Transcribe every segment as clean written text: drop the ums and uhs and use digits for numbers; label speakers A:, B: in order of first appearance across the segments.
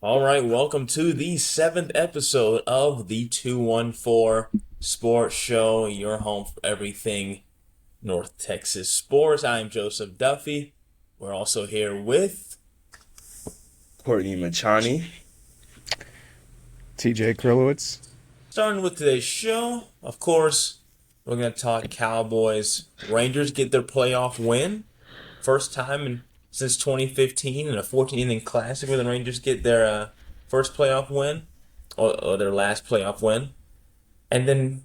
A: All right, welcome to the seventh episode of the 214 Sports Show, your home for everything North Texas sports. I'm Joseph Duffy. We're also here with
B: Courtney Machani.
C: TJ Krillowitz.
A: starting with today's show. Of course, we're going to talk Cowboys. Rangers get their playoff win. First time since 2015 in a 14 inning classic where the Rangers get their first playoff win or their last playoff win. And then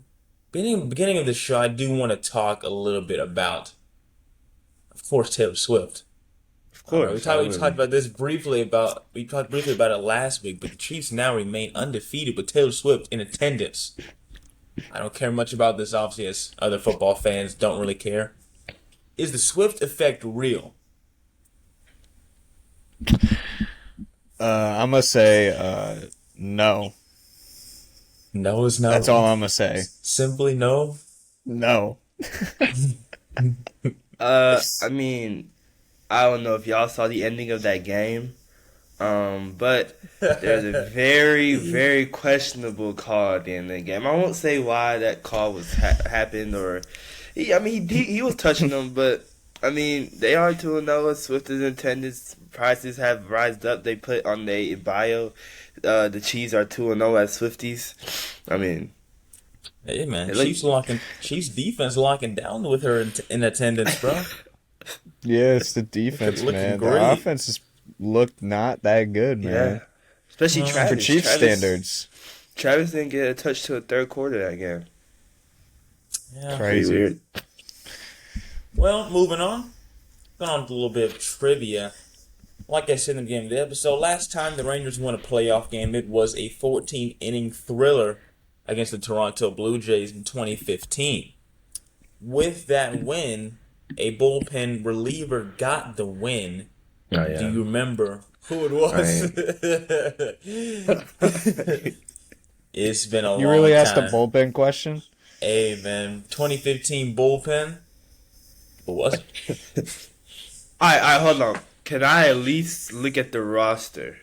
A: beginning of the show, I do want to talk a little bit about, of course, Taylor Swift.
B: Of
A: All right,
B: course, I
A: we talked
B: would.
A: about this briefly about we talked briefly about it last week, but the Chiefs now remain undefeated with Taylor Swift in attendance. I don't care much about this, obviously, as other football fans don't really care. Is the Swift effect real?
C: I'm gonna say no.
A: No is
C: That's
A: no.
C: all I'm gonna say.
A: Simply no.
C: No.
B: I mean, I don't know if y'all saw the ending of that game, but there's a very, very questionable call at the end of the game. I won't say why that call was happened, or he was touching them, but I mean they are 2-0. Swift is intended. Prices have rised up. They put on their bio, the Chiefs are 2-0 as Swifties. I mean,
A: Hey man,
B: it look,
A: Chiefs defense locking down with her in attendance, bro.
C: Yeah, it's the
A: Looking,
C: defense,
A: looking
C: man. The
A: great.
C: offense has looked not that good,
B: yeah,
C: man.
B: especially
A: Uh,
C: For
B: Travis.
C: Chief standards.
B: Travis didn't get a touch to a third quarter that game.
A: yeah.
B: Pretty
C: Crazy.
B: weird.
A: Well, moving on. Going on to a little bit of trivia. Like I said in the beginning of the episode, last time the Rangers won a playoff game, it was a 14 inning thriller against the Toronto Blue Jays in 2015. With that win, a bullpen reliever got the win.
B: Oh
A: Do
B: yeah.
A: you remember who it was?
B: I
A: It's been a
C: You
A: long
C: really asked a
A: time.
C: bullpen question?
A: Hey man, 2015 bullpen. Who was it?
B: I hold on. Can I at least look at the roster?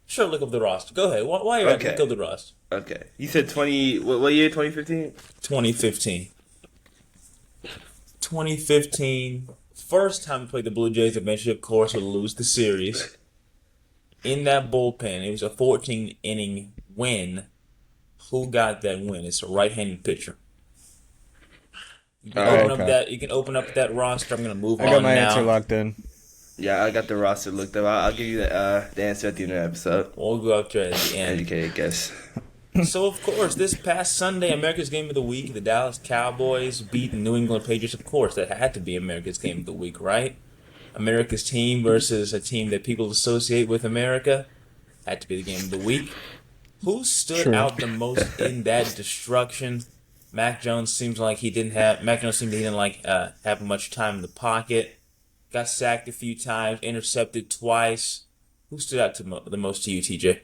A: Sure, look up the roster. Go ahead. Why are you at? Look
B: Okay.
A: up the roster.
B: Okay. You said 20. What year? 2015.
A: 2015. 2015. First time we played the Blue Jays, eventually, of course, would lose the series. In that bullpen, it was a 14 inning win. Who got that win? It's a right-handed pitcher. You can
B: Oh,
A: open up
C: Okay.
A: that. You can open up that roster. I'm gonna move
C: I got
A: on
C: my answer
A: now.
C: locked in.
B: yeah. I got the roster looked up. I'll give you the answer at the end of the episode.
A: We'll go up to it at the end.
B: Educated guess.
A: So, of course, this past Sunday, America's Game of the Week, the Dallas Cowboys beat the New England Patriots. Of course, that had to be America's Game of the Week, right? America's team versus a team that people associate with America had to be the game of the week. Who stood
C: True.
A: out the most in that destruction? Mac Jones seemed he didn't like having much time in the pocket. Got sacked a few times, intercepted twice. Who stood out the most to you, TJ?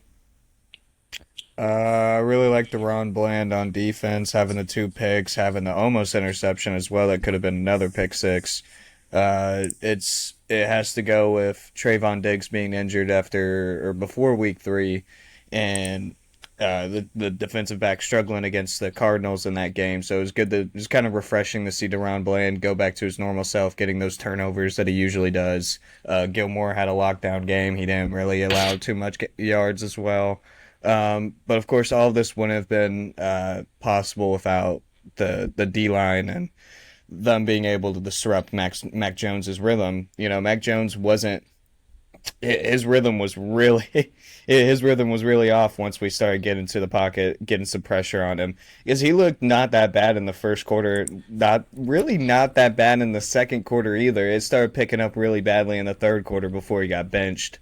C: I really like the Ron Bland on defense, having the two picks, having the almost interception as well. That could have been another pick six. It has to go with Trayvon Diggs being injured after or before week three, and the defensive back struggling against the Cardinals in that game. So it was good. It was kind of refreshing to see Deron Bland go back to his normal self, getting those turnovers that he usually does. Gilmore had a lockdown game. He didn't really allow too much yards as well. But of course, all of this wouldn't have been possible without the D line and them being able to disrupt Mac Jones's rhythm. You know, Mac Jones wasn't his rhythm was really his rhythm was really off once we started getting to the pocket, getting some pressure on him. Because he looked not that bad in the first quarter, not that bad in the second quarter either. It started picking up really badly in the third quarter before he got benched.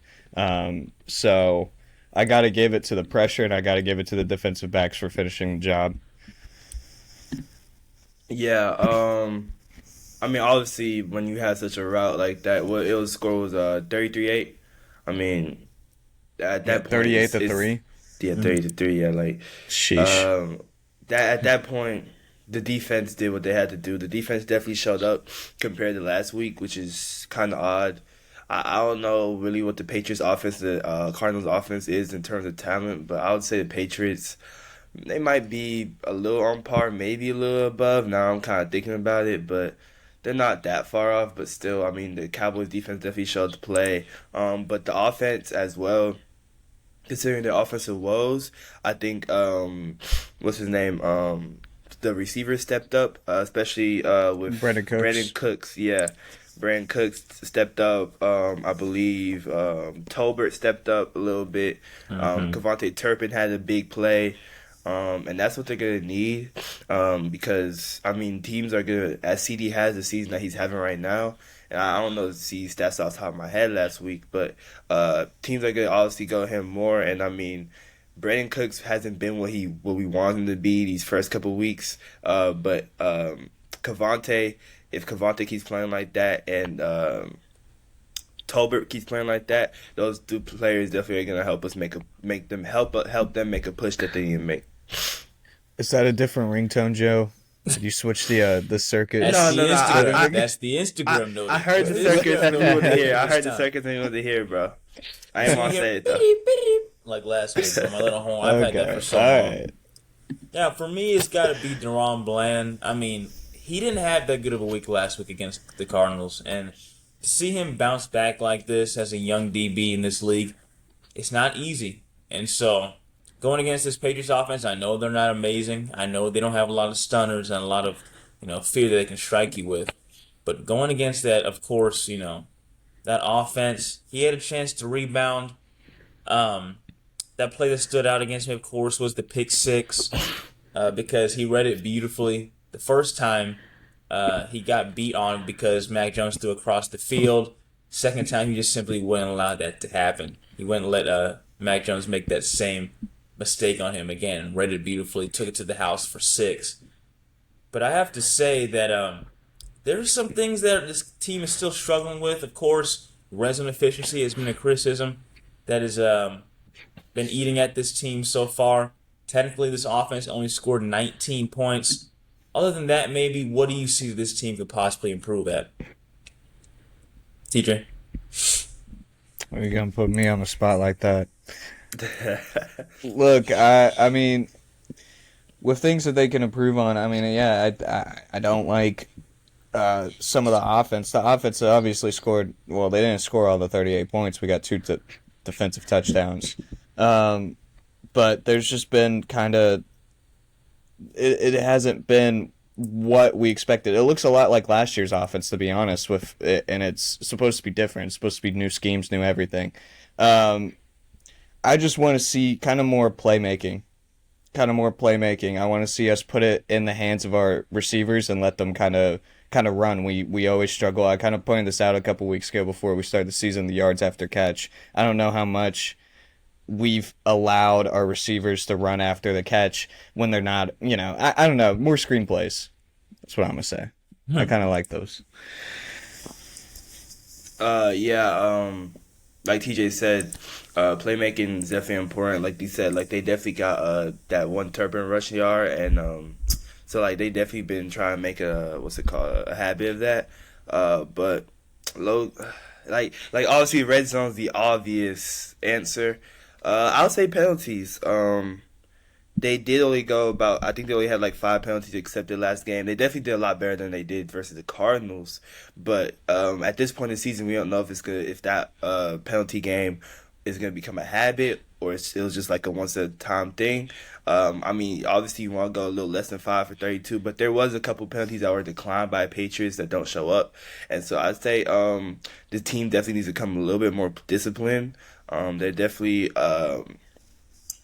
C: So I got to give it to the pressure, and I got to give it to the defensive backs for finishing the job.
B: Yeah. I mean, obviously, when you had such a route like that, what it was score was 33-8. I mean, at
C: Yeah,
B: that point,
C: 38 to
B: it's
C: 3.
B: yeah 30-3. Yeah, like
C: Sheesh.
B: um, that at that point, the defense did what they had to do. The defense definitely showed up compared to last week, which is kind of odd. I don't know really what the Patriots offense, the Cardinals offense is in terms of talent, but I would say the Patriots, they might be a little on par, maybe a little above. Now I'm kind of thinking about it, but they're not that far off. But still, I mean, the Cowboys defense definitely showed to play. But the offense as well, considering their offensive woes, I think what's his name? The receivers stepped up, especially with
C: Brandon
B: Brandon
C: Cooks.
B: Cooks. Yeah, Brandon Cooks stepped up. I believe Tolbert stepped up a little bit.
A: Mm-hmm.
B: Cavante Turpin had a big play. And that's what they're gonna need, because I mean teams are gonna, as CD has the season that he's having right now, and I don't know the CD stats off the top of my head last week, but teams are gonna obviously go him more, and I mean Brandon Cooks hasn't been what we want him to be these first couple weeks, but Cavante, if Cavante keeps playing like that and Tolbert keeps playing like that, those two players definitely are gonna help us help them make a push that they need to make.
C: Is that a different ringtone, Joe? Did you switch the circuit?
A: That's
B: No,
A: the
B: no, no.
A: Instagram. That's the Instagram note.
B: I heard the circus and we want to hear. I heard the circus and we want to hear, bro. I ain't want to say it though.
A: Like last week, bro, my little horn. I've had that for so
C: all
A: long.
C: right.
A: Yeah, for me, it's got to be Deron Bland. I mean, he didn't have that good of a week last week against the Cardinals, and to see him bounce back like this as a young DB in this league, it's not easy. And so, going against this Patriots offense, I know they're not amazing. I know they don't have a lot of stunners and a lot of fear that they can strike you with. But going against that, of course, that offense, he had a chance to rebound. That play that stood out against me, of course, was the pick six, because he read it beautifully. The first time he got beat on because Mac Jones threw across the field. Second time, he just simply wouldn't allow that to happen. He wouldn't let Mac Jones make that same mistake on him again. Read it beautifully, took it to the house for 6. But I have to say that there's some things that this team is still struggling with. Of course, red zone efficiency has been a criticism that has been eating at this team so far. Technically, this offense only scored 19 points. Other than that, maybe, what do you see this team could possibly improve at? TJ?
C: Are you gonna put me on the spot like that? Look, I mean, with things that they can improve on, I mean, yeah, I don't like some of the offense. The offense obviously scored. Well, they didn't score all the 38 points. We got 2 defensive touchdowns. But there's just been kind of it hasn't been what we expected. It looks a lot like last year's offense, to be honest, with it, and it's supposed to be different. It's supposed to be new schemes, new everything. I just want to see kind of more playmaking. I want to see us put it in the hands of our receivers and let them kind of run. We always struggle. I kind of pointed this out a couple weeks ago before we started the season, the yards after catch. I don't know how much we've allowed our receivers to run after the catch when they're not, I don't know, more screenplays. That's what I'm going to say. I kind of like those.
B: Like TJ said, playmaking is definitely important. Like he said, like they definitely got that one Turpin rush yard, and so like they definitely been trying to make a habit of that. But low, like obviously red zone's the obvious answer. I'll say penalties. They did only go about, I think they only had like 5 penalties accepted last game. They definitely did a lot better than they did versus the Cardinals. But at this point in the season, we don't know if that penalty game is going to become a habit or it was just like a once at a time thing. I mean, obviously you want to go a little less than 5 for 32, but there was a couple penalties that were declined by Patriots that don't show up. And so I'd say the team definitely needs to come a little bit more disciplined. They're definitely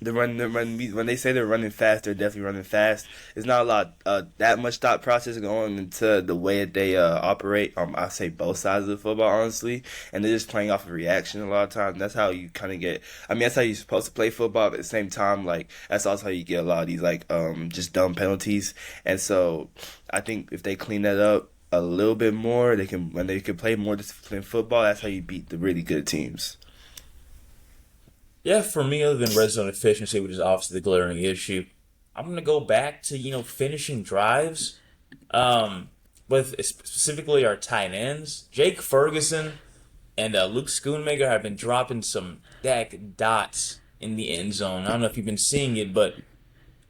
B: when they say they're running fast, they're definitely running fast. There's not a lot that much thought process going into the way that they operate. I say both sides of the football, honestly, and they're just playing off of reaction a lot of times. That's how you kind of get. I mean, that's how you're supposed to play football. But at the same time, like that's also how you get a lot of these like just dumb penalties. And so I think if they clean that up a little bit more, when they can play more disciplined football. That's how you beat the really good teams.
A: Yeah, for me, other than red zone efficiency, which is obviously the glaring issue, I'm going to go back to, finishing drives, with specifically our tight ends. Jake Ferguson, And Luke Schoonmaker have been dropping some Dak dots in the end zone. I don't know if you've been seeing it, but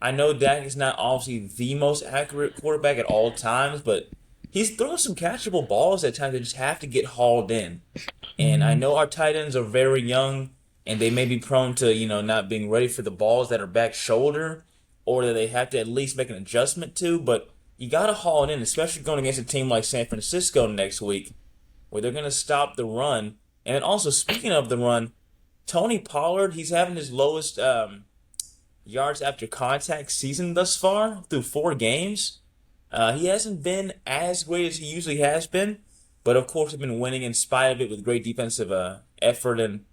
A: I know Dak is not obviously the most accurate quarterback at all times, but he's throwing some catchable balls at times that just have to get hauled in. And I know our tight ends are very young and they may be prone to, not being ready for the balls that are back shoulder or that they have to at least make an adjustment to, but you got to haul it in, especially going against a team like San Francisco next week where they're going to stop the run. And then also, speaking of the run, Tony Pollard, he's having his lowest yards after contact season thus far through 4 games. He hasn't been as great as he usually has been, but of course, he's been winning in spite of it with great defensive effort and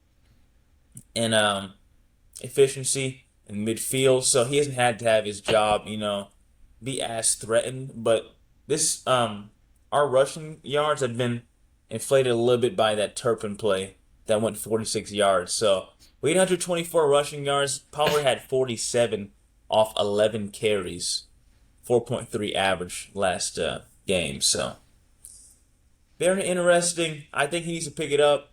A: efficiency in midfield. So he hasn't had to have his job, be as threatened. But this, our rushing yards have been inflated a little bit by that Turpin play that went 46 yards. So we had 124 rushing yards. Pollard had 47 off 11 carries, 4.3 average last game. So very interesting. I think he needs to pick it up.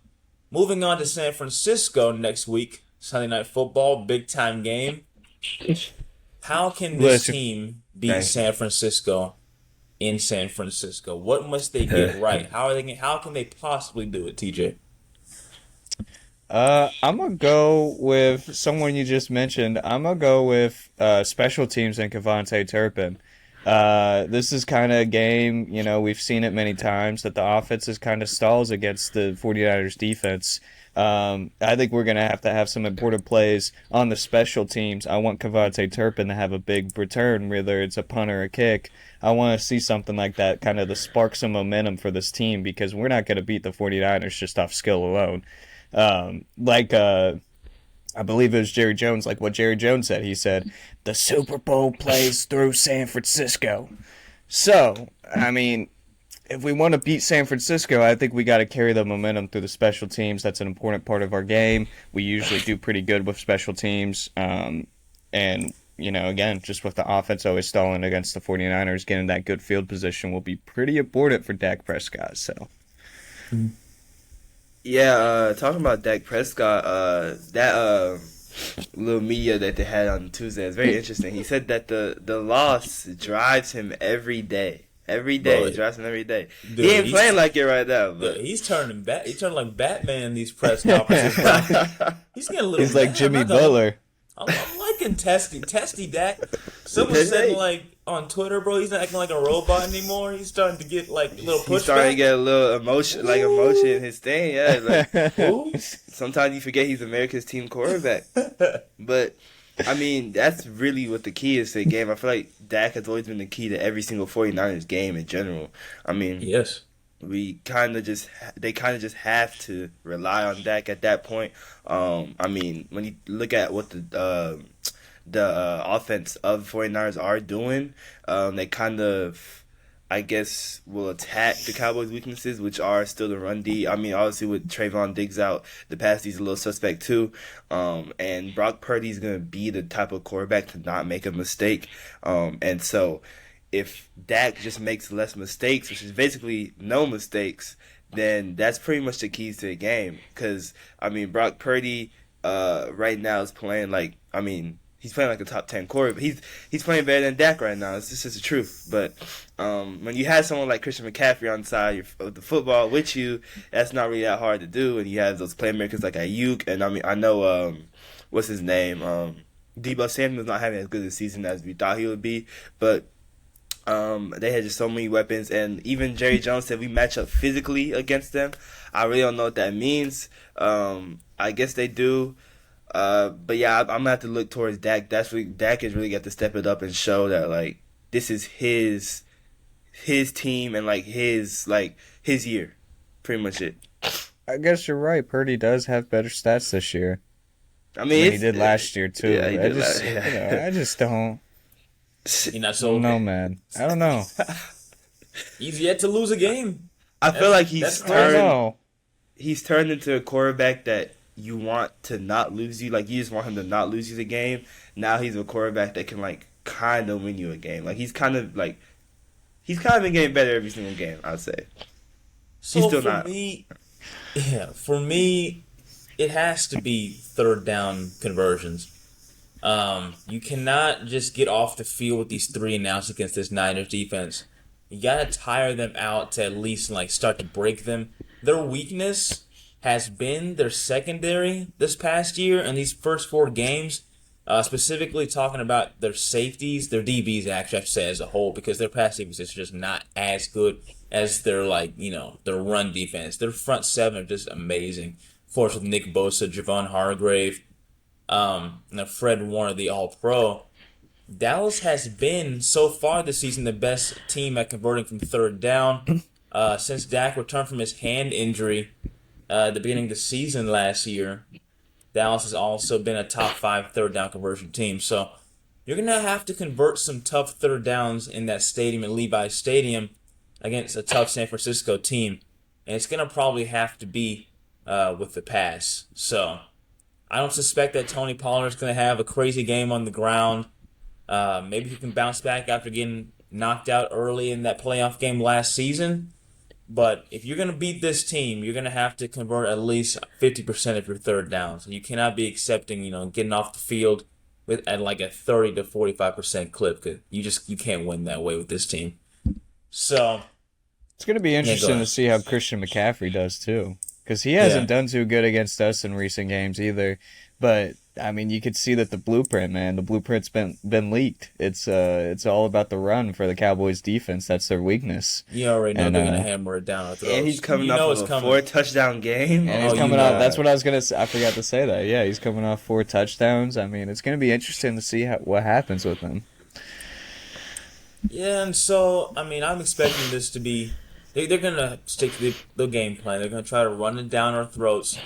A: Moving on to San Francisco next week, Sunday Night Football, big time game. How can this team beat San Francisco in San Francisco? What must they get right? How can they possibly do it, TJ?
C: I'm gonna go with someone you just mentioned. I'm gonna go with special teams and Kevontae Turpin. This is kind of a game, we've seen it many times that the offense is kind of stalls against the 49ers defense. I think we're going to have some important plays on the special teams. I want Kevontae Turpin to have a big return, whether it's a punt or a kick. I want to see something like that, kind of to spark some momentum for this team, because we're not going to beat the 49ers just off skill alone. I believe it was Jerry Jones, like what Jerry Jones said. He said, the Super Bowl plays through San Francisco. So, I mean, if we want to beat San Francisco, I think we got to carry the momentum through the special teams. That's an important part of our game. We usually do pretty good with special teams. And, again, just with the offense always stalling against the 49ers, getting that good field position will be pretty important for Dak Prescott. So.
B: Yeah, talking about Dak Prescott, that little media that they had on Tuesday is very interesting. He said that the loss drives him every day. Every day, it drives him every day. Dude, he ain't playing like it right now. But
A: he's turning back. He's turning like Batman in these press conferences. He's getting a little.
C: He's like Jimmy Butler.
A: I'm liking Testy Dak. Someone said on Twitter, bro, he's not acting like a robot anymore. He's starting to get like a little pushback.
B: He's starting to get a little emotion in his thing. Yeah, sometimes you forget he's America's team quarterback. But I mean, that's really what the key is to the game. I feel like Dak has always been the key to every single 49ers game in general. I mean,
A: yes.
B: They kind of just have to rely on Dak at that point. I mean, when you look at what the offense of 49ers are doing, they kind of, I guess, will attack the Cowboys' weaknesses, which are still the run D. I mean, obviously with Trayvon Diggs out, the pass D's a little suspect too. And Brock Purdy's going to be the type of quarterback to not make a mistake. And so if Dak just makes less mistakes, which is basically no mistakes, then that's pretty much the keys to the game. Because, I mean, Brock Purdy right now is playing he's playing like a top 10 quarterback. He's playing better than Dak right now. This is the truth. But when you have someone like Christian McCaffrey on the side of the football with you, that's not really that hard to do. And you have those playmakers like Ayuk. And I mean, I know, what's his name? Deebo Samuel's not having as good a season as we thought he would be. But they had just so many weapons. And even Jerry Jones said we match up physically against them. I really don't know what that means. I guess they do. But yeah, I'm gonna have to look towards Dak. Dak has really got to step it up and show that like this is his team and his year, pretty much it.
C: I guess you're right. Purdy does have better stats this year.
B: I mean,
C: he did last year too.
B: Yeah,
C: I just don't.
A: You're not so.
C: No, man. I don't know.
A: He's yet to lose a game.
B: I feel like he's turned into a quarterback that you want to not lose you. Like, you just want him to not lose you the game. Now he's a quarterback that can, kind of win you a game. He's kind of been getting better every single game, I'd say.
A: So
B: he's still
A: for
B: not.
A: me, Yeah, for me, it has to be third down conversions. You cannot just get off the field with these 3-and-outs against this Niners defense. You gotta tire them out to at least like start to break them. Their weakness has been their secondary this past year and these first 4 games. Specifically talking about their safeties, their DBs actually I should say as a whole, because their pass defense is just not as good as their their run defense. Their front seven are just amazing. Of course, with Nick Bosa, Javon Hargrave, Fred Warner, the All Pro. Dallas has been so far this season the best team at converting from third down. Since Dak returned from his hand injury at the beginning of the season last year, Dallas has also been a top 5 third down conversion team. So you're gonna have to convert some tough third downs in that stadium at Levi's Stadium against a tough San Francisco team, and it's gonna probably have to be with the pass. So I don't suspect that Tony Pollard is going to have a crazy game on the ground. Maybe he can bounce back after getting knocked out early in that playoff game last season. But if you're going to beat this team, you're going to have to convert at least 50% of your third downs. You cannot be accepting, getting off the field at like a 30 to 45% clip. Cause you can't win that way with this team. So
C: It's going to be interesting to see how Christian McCaffrey does too. Because he hasn't done too good against us in recent games either. But, I mean, you could see that the blueprint's been leaked. It's all about the run for the Cowboys defense. That's their weakness.
A: You already know they're going to hammer it down our throats.
B: And he's coming off of a 4-touchdown game.
C: And he's coming off, that's what I was going to say. I forgot to say that. Yeah, he's coming off 4 touchdowns. I mean, it's going to be interesting to see what happens with him.
A: Yeah, and so, I mean, I'm expecting this to be... They're going to stick to the game plan. They're going to try to run it down our throats.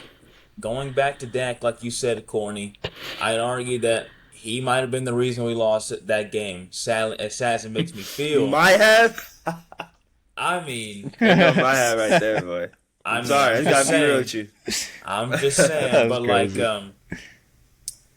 A: Going back to Dak, like you said, Courtney, I'd argue that he might have been the reason we lost that game. Sadly, as sad as it makes me feel.
B: Might have?
A: I mean...
B: might have right there, boy. I'm sorry, I got to be real with you.
A: I'm just saying, but
C: crazy.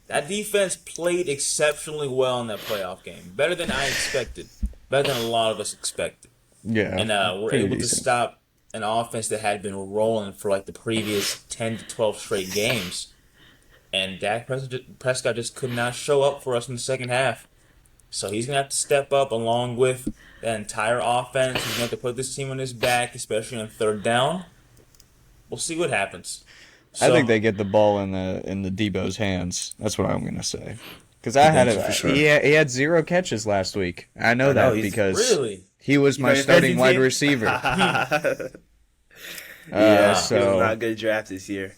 A: that defense played exceptionally well in that playoff game. Better than I expected. Better than a lot of us expected.
C: Yeah.
A: And we're able to stop an offense that had been rolling for like the previous 10 to 12 straight games. And Dak Prescott just could not show up for us in the second half. So he's going to have to step up along with the entire offense. He's going to have to put this team on his back, especially on third down. We'll see what happens.
C: I think they get the ball in the Debo's hands. That's what I'm going to say. Because I had it.
B: Sure.
C: He had 0 catches last week. I know that because
A: really?
C: he was my starting wide receiver.
B: So he was not a good draft this year.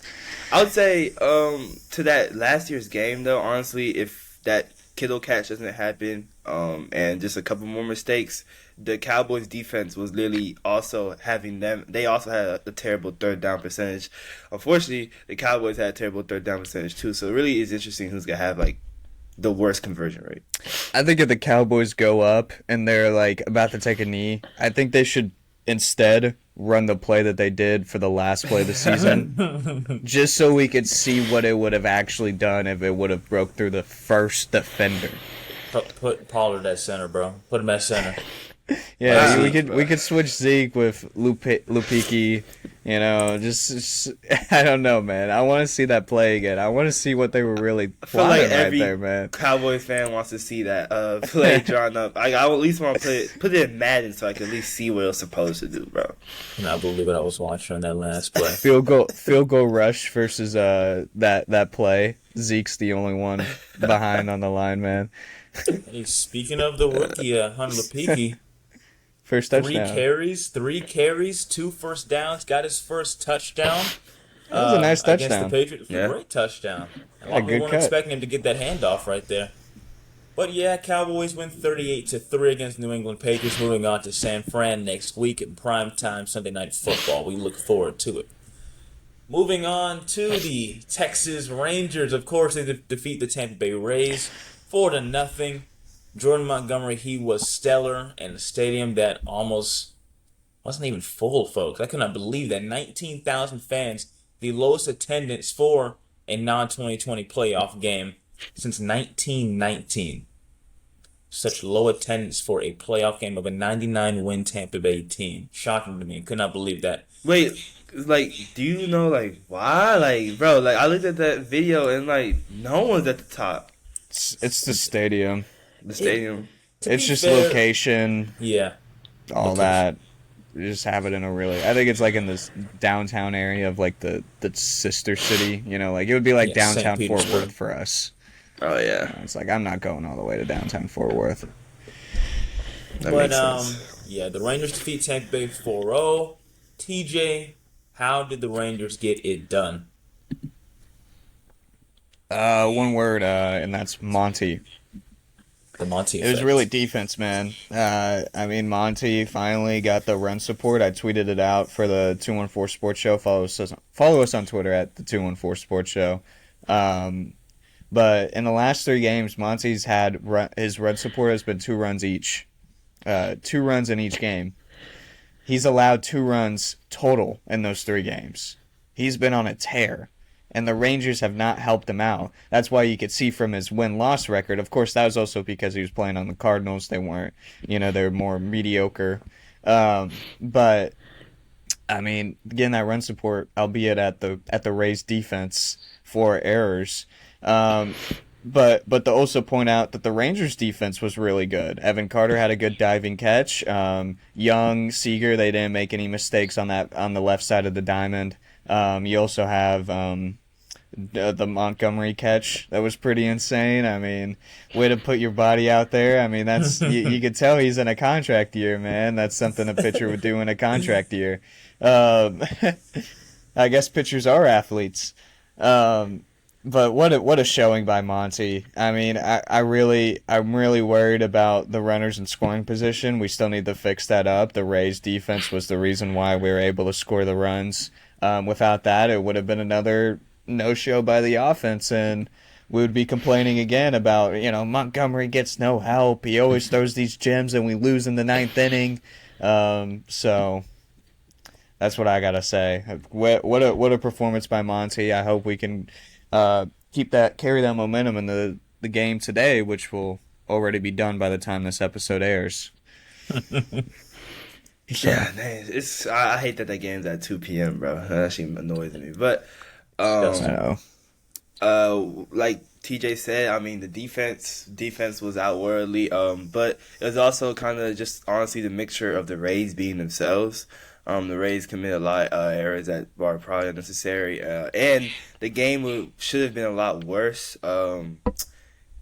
B: I would say to that last year's game though, honestly, if that Kittle catch doesn't happen, and just a couple more mistakes, the Cowboys defense was literally also having them. They also had a terrible third down percentage. Unfortunately, the Cowboys had a terrible third down percentage too. So it really is interesting who's gonna have like the worst conversion rate.
C: I think if the Cowboys go up and they're like about to take a knee, I think they should instead run the play that they did for the last play of the season, just so we could see what it would have actually done if it would have broke through the first defender.
A: Put Pollard at center, bro. Put him at center.
C: Yeah, we could switch Zeke with Lupiki. Just I don't know, man. I want to see that play again. I want to see what they were really plotting right there, man.
B: Cowboys fan wants to see that play drawn up. I at least want to put it in Madden so I can at least see what it was supposed to do, bro.
A: I believe what I was watching on that last play.
C: Field goal rush versus that play. Zeke's the only one behind on the line, man.
A: Hey, speaking of the rookie, Hunter Lupiki.
C: First touchdown.
A: 3 carries, 2 first downs, got his first touchdown.
C: That was a nice touchdown.
A: Against the Patriots. Yeah. Great touchdown. A lot of people weren't expecting him to get that handoff right there. But yeah, Cowboys win 38-3 against New England Patriots, moving on to San Fran next week at primetime Sunday Night Football. We look forward to it. Moving on to the Texas Rangers. Of course, they defeat the Tampa Bay Rays 4-0. Jordan Montgomery, he was stellar in a stadium that almost wasn't even full, folks. I could not believe that. 19,000 fans, the lowest attendance for a non-2020 playoff game since 1919. Such low attendance for a playoff game of a 99-win Tampa Bay team. Shocking to me. Could not believe that.
B: Wait, It's like, do you know like why? Like, bro, like I looked at that video and like no one's at the top.
C: It's the stadium.
B: The
A: It,
B: stadium.
A: to
C: It's
A: be
C: just
A: fair,
C: location,
A: yeah,
C: all
A: location.
C: that. You just have it in a really. I think it's like in this downtown area of like the sister city. You know, like it would be like
A: Yeah, St.
C: downtown Fort
A: Petersburg.
C: Worth for us.
B: Oh yeah,
C: It's like I'm not going all the way to downtown Fort Worth.
B: that
A: But
B: makes sense.
A: yeah, the Rangers defeat Tampa Bay 4-0. TJ, how did the Rangers get it done?
C: One word, and that's Monty.
A: The Monty
C: It was
A: effect.
C: really defense, man. I mean, Monty finally got the run support. I tweeted it out for the 214 Sports Show. Follow us on Twitter at the 214 Sports Show. But in the last 3 games, Monty's had his run support has been 2 runs each. 2 runs in each game. He's allowed 2 runs total in those 3 games. He's been on a tear, and the Rangers have not helped him out. That's why you could see from his win-loss record. Of course, that was also because he was playing on the Cardinals. They weren't, they were more mediocre. But I mean, getting that run support, albeit at the Rays defense for errors. But to also point out that the Rangers defense was really good. Evan Carter had a good diving catch. Young, Seager, they didn't make any mistakes on the left side of the diamond. You also have the Montgomery catch that was pretty insane. I mean, way to put your body out there. I mean, that's you could tell he's in a contract year, man. That's something a pitcher would do in a contract year. I guess pitchers are athletes. But what a showing by Monty. I mean, I'm really worried about the runners in scoring position. We still need to fix that up. The Rays defense was the reason why we were able to score the runs. Without that, it would have been another no-show by the offense, and we would be complaining again about, Montgomery gets no help. He always throws these gems, and we lose in the 9th inning. So that's what I gotta say. What a performance by Monty. I hope we can carry that momentum in the game today, which will already be done by the time this episode airs.
B: Yeah, man, I hate that game's at 2 p.m., bro. That actually annoys me. But
C: I
A: Disgusting.
C: know.
B: like TJ said, I mean the defense was outwardly, but it was also kind of just honestly the mixture of the Rays being themselves. The Rays commit a lot of errors that are probably unnecessary, and the game should have been a lot worse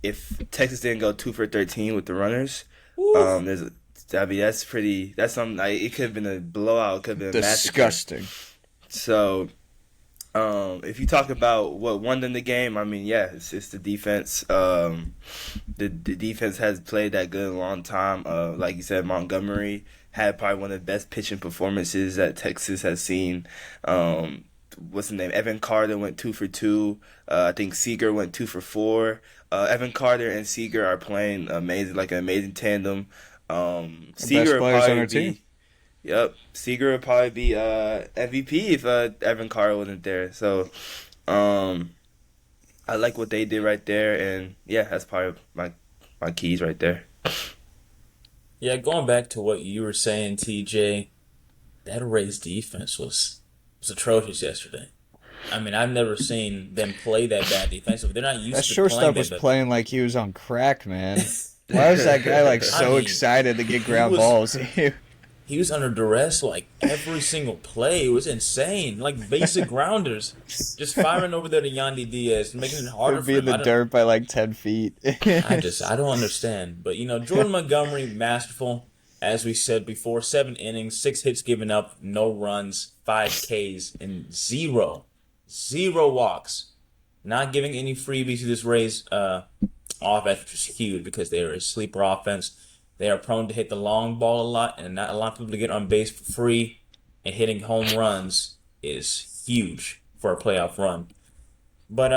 B: if Texas didn't go 2 for 13 with the runners. That's something like, it could have been a blowout, it could have been a massacre.
C: Disgusting.
B: So, if you talk about what won them the game, I mean, yeah, it's the defense. The defense has played that good in a long time. Like you said, Montgomery had probably one of the best pitching performances that Texas has seen. What's his name? Evan Carter went 2 for 2. I think Seager went 2 for 4. Evan Carter and Seager are playing amazing, like an amazing tandem.
C: Best
B: Seager would
C: players on
B: probably
C: our team.
B: Yep, Seager would probably be MVP if Evan Carter wasn't there. So, I like what they did right there, and yeah, that's probably my keys right there.
A: Yeah, going back to what you were saying, TJ, that Rays defense was atrocious yesterday. I mean, I've never seen them play that bad defensively. They're not used
C: That
A: to playing
C: shortstop
A: that
C: was
A: bad.
C: playing like he was on crack, man. Why was that guy like so
A: I mean,
C: excited to get
A: he
C: ground
A: was-
C: balls?
A: He was under duress like every single play. It was insane. Like basic grounders. Just firing over there to Yandy Diaz, making it harder
C: Would
A: for
C: be in
A: him.
C: the dirt by like 10 feet.
A: I don't understand. But Jordan Montgomery, masterful. As we said before, 7 innings, 6 hits given up, no runs, 5 Ks, and zero walks. Not giving any freebies to this Rays offense, which is huge because they are a sleeper offense. They are prone to hit the long ball a lot, and not a lot of people to get on base for free. And hitting home runs is huge for a playoff run. But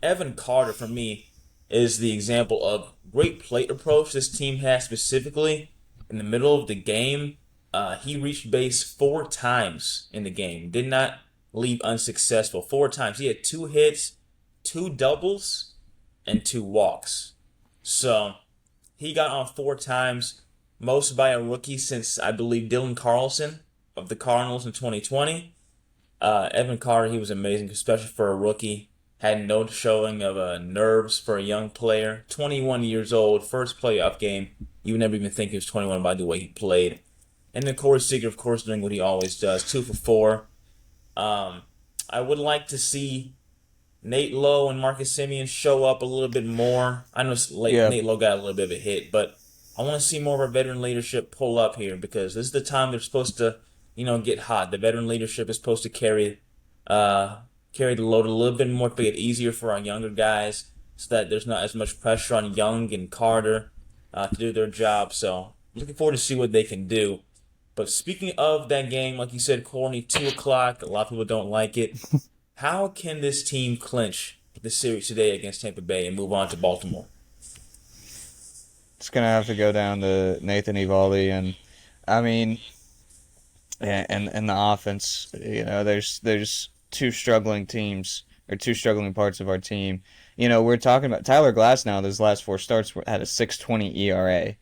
A: Evan Carter, for me, is the example of great plate approach this team has specifically. In the middle of the game, he reached base 4 times in the game. Did not leave unsuccessful. 4 times. He had 2 hits, 2 doubles, and 2 walks. So he got on 4 times, most by a rookie since, I believe, Dylan Carlson of the Cardinals in 2020. Evan Carter, he was amazing, especially for a rookie. Had no showing of nerves for a young player. 21 years old, first playoff game. You would never even think he was 21 by the way he played. And then Corey Seager, of course, doing what he always does, 2 for 4. Um, I would like to see Nate Lowe and Marcus Simeon show up a little bit more. I know
C: Yeah.
A: Nate Lowe got a little bit of a hit, but I want to see more of our veteran leadership pull up here because this is the time they're supposed to, get hot. The veteran leadership is supposed to carry the load a little bit more, to make it easier for our younger guys, so that there's not as much pressure on Young and Carter to do their job. So looking forward to see what they can do. But speaking of that game, like you said, Courtney, 2 o'clock. A lot of people don't like it. How can this team clinch the series today against Tampa Bay and move on to Baltimore?
C: It's gonna have to go down to Nathan Evaldi, and I mean, and the offense. There's two struggling teams or two struggling parts of our team. We're talking about Tyler Glass now. His last 4 starts had a 6.20 ERA,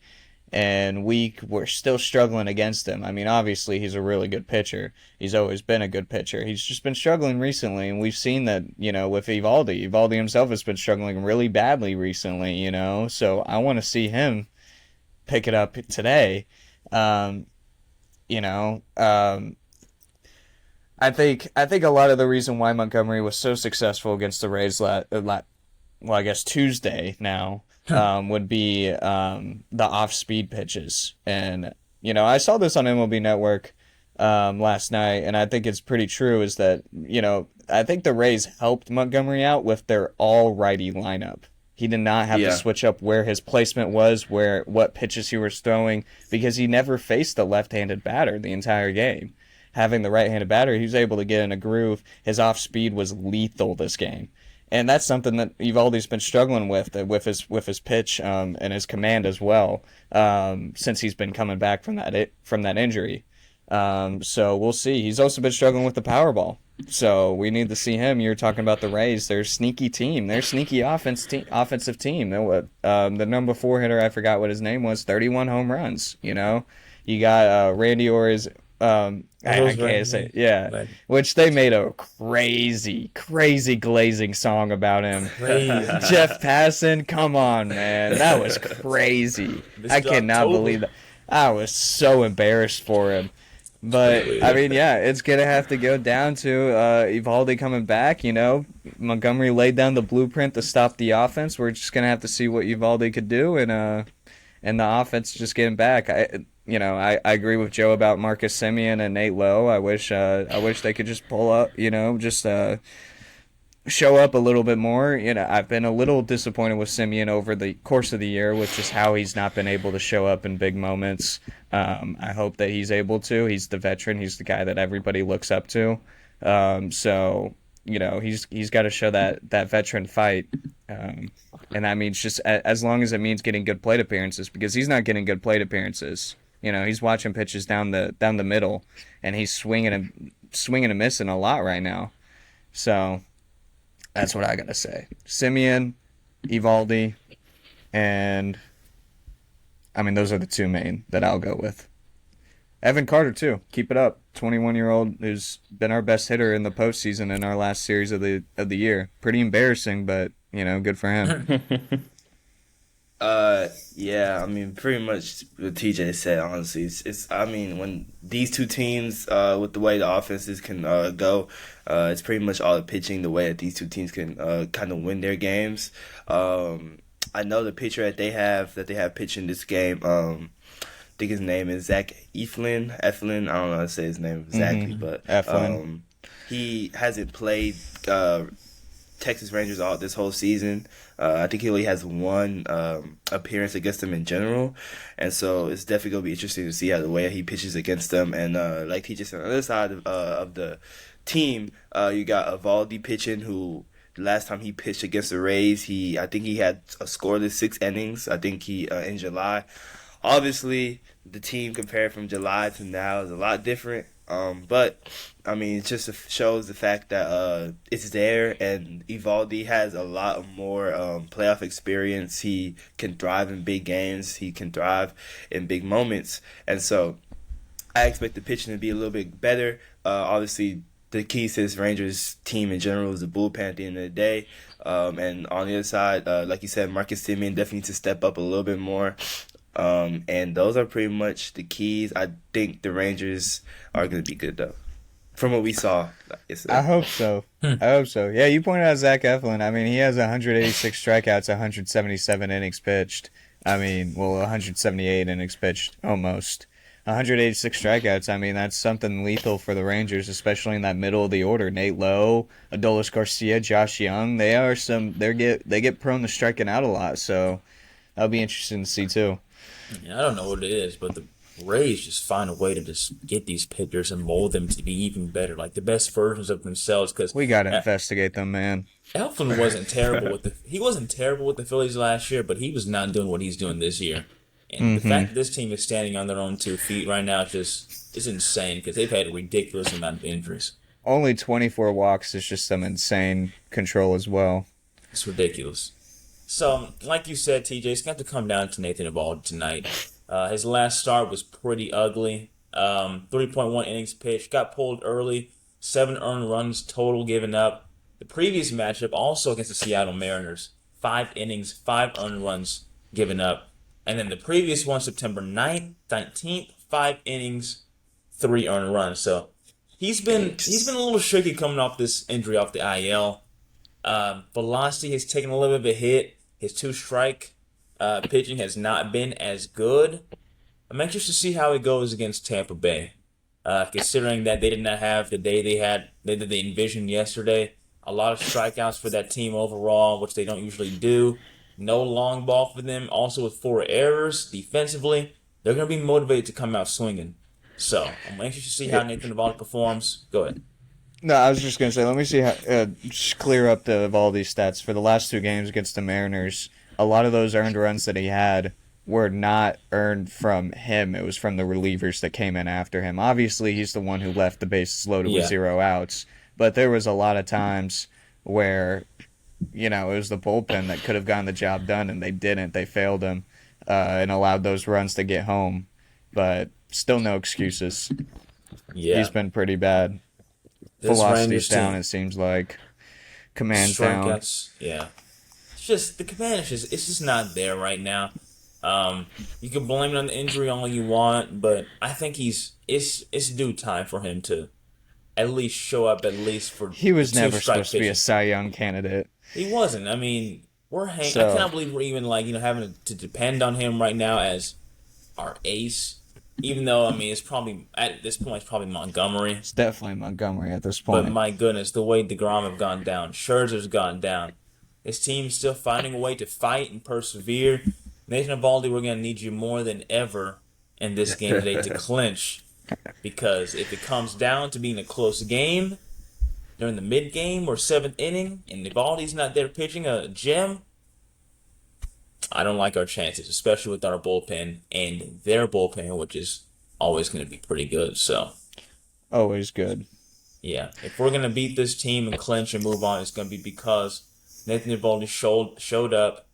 C: and we're still struggling against him. I mean, obviously he's a really good pitcher. He's always been a good pitcher. He's just been struggling recently, and we've seen that, with Evaldi. Evaldi himself has been struggling really badly recently, So I want to see him pick it up today. Um, you know, um, I think a lot of the reason why Montgomery was so successful against the Rays well, I guess Tuesday now, would be the off-speed pitches. And, I saw this on MLB Network last night, and I think it's pretty true, is that, I think the Rays helped Montgomery out with their all-righty lineup. He did not have to
B: Yeah.
C: switch up where his placement was, what pitches he was throwing, because he never faced a left-handed batter the entire game. Having the right-handed batter, he was able to get in a groove. His off-speed was lethal this game. And that's something that Evaldi's been struggling with his pitch and his command as well, since he's been coming back from that injury. So we'll see. He's also been struggling with the Powerball. So we need to see him. You're talking about the Rays. They're a sneaky team. They're a sneaky offensive team. The number 4 hitter, I forgot what his name was, 31 home runs. You got Randy Orr's. I can't say, yeah,
A: Like,
C: which they made a crazy, crazy glazing song about him.
A: crazy.
C: Jeff Passan, come on, man, that was crazy. I
A: Mr.
C: cannot
A: October.
C: believe that. I was so embarrassed for him. But I mean, yeah, it's gonna have to go down to Evaldi coming back. Montgomery laid down the blueprint to stop the offense. We're just gonna have to see what Evaldi could do, and the offense just getting back. I agree with Joe about Marcus Simeon and Nate Lowe. I wish they could just pull up, just show up a little bit more. I've been a little disappointed with Simeon over the course of the year with just how he's not been able to show up in big moments. I hope that he's able to. He's the veteran. He's the guy that everybody looks up to. So he's got to show that veteran fight. And that means just as long as it means getting good plate appearances, because he's not getting good plate appearances. He's watching pitches down the middle, and he's swinging and missing a lot right now. So that's what I gotta say. Simeon, Evaldi, and I mean those are the two main that I'll go with. Evan Carter too. Keep it up. 21-year-old who's been our best hitter in the postseason in our last series of the year. Pretty embarrassing, but good for him.
B: Yeah, I mean, pretty much what TJ said, honestly. I mean, when these two teams, with the way the offenses can go, it's pretty much all the pitching, the way that these two teams can kind of win their games. I know the pitcher that they have pitching this game, I think his name is Zach Eflin. I don't know how to say his name exactly, but
C: Eflin.
B: he hasn't played Texas Rangers all this whole season. I think he only has one appearance against them in general, and so it's definitely gonna be interesting to see how the way he pitches against them. And like he just said, on the other side of the team, you got Evaldi pitching, who the last time he pitched against the Rays, I think he had a scoreless 6 innings. I think he in July. Obviously, the team compared from July to now is a lot different. But I mean, it just shows the fact that it's there, and Evaldi has a lot more playoff experience. He can thrive in big games. He can thrive in big moments, and so I expect the pitching to be a little bit better. Obviously, the keys to this Rangers team in general is the bullpen at the end of the day. And on the other side, like you said, Marcus Semien definitely needs to step up a little bit more. And those are pretty much the keys. I think the Rangers are going to be good, though, from what we saw yesterday.
C: I hope so. I hope so. Yeah, you pointed out Zach Eflin. I mean, he has 186 strikeouts, 177 innings pitched. 178 innings pitched, almost. 186 strikeouts. I mean, that's something lethal for the Rangers, especially in that middle of the order. Nate Lowe, Adolis Garcia, Josh Young. They get prone to striking out a lot. So that'll be interesting to see too.
A: Yeah, I don't know what it is, but the Rays just find a way to just get these pitchers and mold them to be even better, like the best versions of themselves. Because
C: we gotta investigate them, man.
A: Elfin wasn't terrible with the Phillies last year, but he was not doing what he's doing this year. And the fact that this team is standing on their own 2 feet right now is insane because they've had a ridiculous amount of injuries.
C: Only 24 walks is just some insane control as well.
A: It's ridiculous. So, like you said, TJ, it's got to come down to Nathan Eovaldi tonight. His last start was pretty ugly. 3.1 innings pitched, got pulled early, 7 earned runs total given up. The previous matchup, also against the Seattle Mariners, 5 innings, 5 earned runs given up. And then the previous one, September 9th, 19th, 5 innings, 3 earned runs. So he's been a little shaky coming off this injury off the IL. Velocity has taken a little bit of a hit. His 2-strike pitching has not been as good. I'm anxious to see how it goes against Tampa Bay, considering that they did not have the day they envisioned yesterday. A lot of strikeouts for that team overall, which they don't usually do. No long ball for them. Also with 4 errors defensively, they're going to be motivated to come out swinging. So I'm anxious to see how Nathan Eovaldi performs. Go ahead.
C: No, I was just going to say, let me see how just clear up the Eovaldi stats for the last 2 games against the Mariners. A lot of those earned runs that he had were not earned from him. It was from the relievers that came in after him. Obviously, he's the one who left the bases loaded with 0 outs. But there was a lot of times where, it was the bullpen that could have gotten the job done, and they didn't. They failed him and allowed those runs to get home. But still no excuses.
A: Yeah.
C: He's been pretty bad. Velocity's down, it seems like. Command's down.
A: Yeah. It's just, the command it's just not there right now. You can blame it on the injury all you want, but I think it's due time for him to at least show up at least for
C: He was never supposed to be a Cy Young candidate.
A: He wasn't. I mean, I cannot believe we're even having to depend on him right now as our ace. Even though, it's probably, at this point, it's probably Montgomery.
C: It's definitely Montgomery at this point.
A: But my goodness, the way DeGrom have gone down, Scherzer's gone down. This team's still finding a way to fight and persevere. Nathan Eovaldi, we're going to need you more than ever in this game today to clinch. Because if it comes down to being a close game during the mid-game or 7th inning, and Eovaldi's not there pitching a gem, I don't like our chances, especially with our bullpen and their bullpen, which is always going to be pretty good. So,
C: always good.
A: Yeah, if we're going to beat this team and clinch and move on, it's going to be because Nathan Eovaldi showed up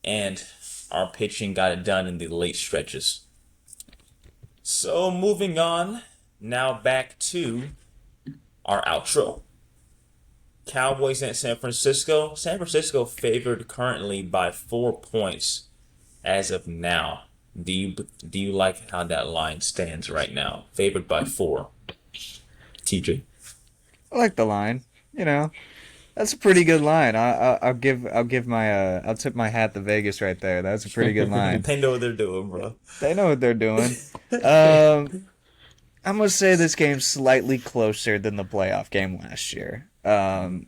A: and our pitching got it done in the late stretches. So, moving on, now back to our outro. Cowboys at San Francisco. San Francisco favored currently by 4 points as of now. Do you like how that line stands right now? Favored by 4. TJ.
C: I like the line. That's a pretty good line. I'll tip my hat to Vegas right there. That's a pretty good line.
A: They know what they're doing, bro.
C: They know what they're doing. I'm gonna say this game's slightly closer than the playoff game last year. I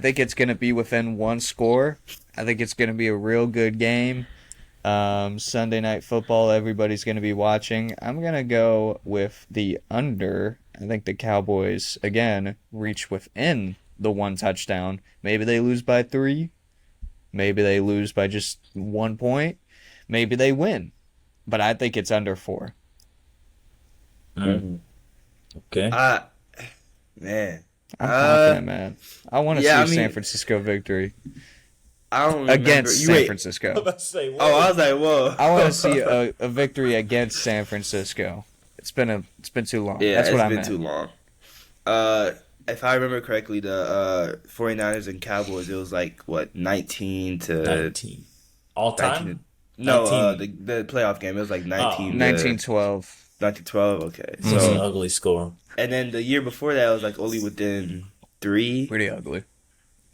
C: think it's gonna be within 1 score. I think it's gonna be a real good game. Sunday Night Football, everybody's gonna be watching. I'm gonna go with the under. I think the Cowboys again reach within the 1 touchdown. Maybe they lose by 3. Maybe they lose by just 1 point. Maybe they win. But I think it's under 4.
A: Mm-hmm. Okay.
B: Man.
C: I'm confident, man. I want to see a San Francisco victory.
B: I don't remember.
C: Against San Francisco.
A: I was about to say,
B: I was like, whoa.
C: I want to see a victory against San Francisco. It's been too long.
B: Yeah,
C: That's what I meant.
B: It's been too long. If I remember correctly, the 49ers and Cowboys, it was like, what, 19 to...
A: 19. All
B: 19
A: time?
B: to, no,
A: 19.
B: the playoff game, it was like 19 to...
C: 1912.
B: 1912, okay.
A: It's an
B: So,
A: ugly score.
B: and then the year before that, it was like only within 3.
C: Pretty ugly.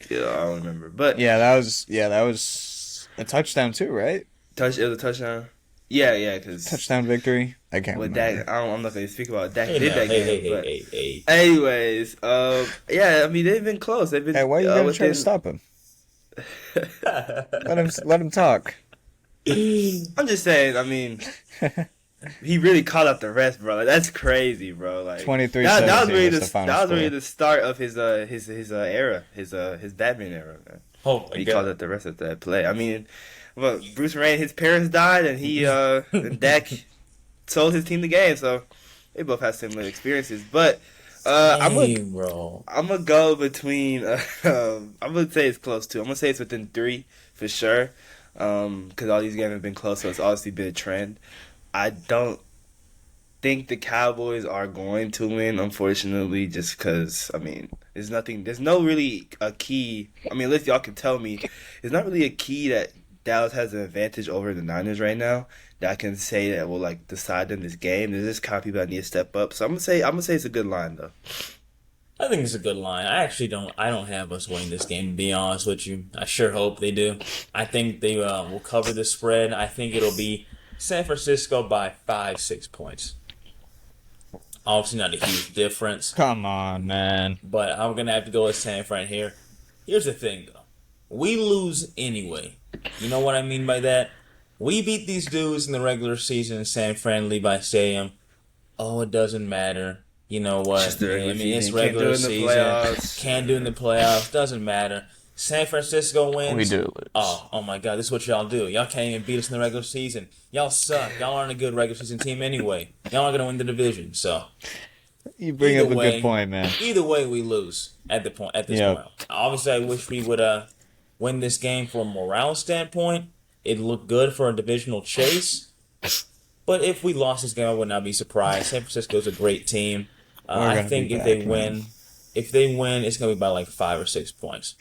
B: Yeah, I don't remember. But
C: Yeah, that was a touchdown too, right?
B: it was a touchdown. Yeah, because
C: Touchdown victory. I can't
B: with
C: remember.
B: Dak, I'm not going to speak about Dak
A: Hey,
B: did
A: now,
B: that game.
A: hey,
B: But
A: hey.
B: anyways, yeah, I mean they've been close. They've been.
C: Hey, why are you gonna try to
B: within-
C: stop him? Let him talk.
B: I'm just saying. I mean, he really caught up the rest, bro. Like, that's crazy, bro. Like
C: 23-17
B: that was really
C: was the final
B: that was really
C: score.
B: the start of his era, his Batman era, man.
A: Oh my
B: He
A: God.
B: called up the rest of that play. I mean, well, Bruce Wayne, his parents died, and he and Dak sold his team the game, so they both had similar experiences. But
A: Hey, bro.
B: I'm gonna go between. I'm gonna say it's close too. I'm gonna say it's within 3 for sure. Because all these games have been close, so it's obviously been a trend. I don't think the Cowboys are going to win, unfortunately, just because, I mean, there's no really a key. I mean, unless y'all can tell me, there's not really a key that Dallas has an advantage over the Niners right now that I can say that will, like, decide them this game. There's just kind of people that need to step up. So I'm gonna say it's a good line, though.
A: I think it's a good line. I don't have us winning this game, to be honest with you. I sure hope they do. I think they will cover the spread. I think it'll be San Francisco by 5-6 points. Obviously not a huge difference,
C: Come on, man.
A: but I'm going to have to go with San Fran here. Here's the thing, though. We lose anyway. You know what I mean by that? We beat these dudes in the regular season in San Fran Levi Stadium. Oh, it doesn't matter. You know what?
B: Just the regular
A: I mean, it's
B: season. Can't do
A: regular
B: it in the
A: season.
B: playoffs.
A: Can't do it in the playoffs. Doesn't matter. San Francisco wins.
C: We do lose.
A: Oh my God! This is what y'all do. Y'all can't even beat us in the regular season. Y'all suck. Y'all aren't a good regular season team anyway. Y'all aren't gonna win the division. So
C: You bring
A: Either
C: up a
A: way-
C: good point, man.
A: either way, we lose at this
C: Yep.
A: point. Obviously, I wish we would win this game from a morale standpoint. It looked good for a divisional chase. But if we lost this game, I would not be surprised. San Francisco's a great team.
C: We're
A: I
C: gonna
A: think
C: be
A: if
C: back,
A: they
C: man.
A: win, it's gonna be by like 5 or 6 points.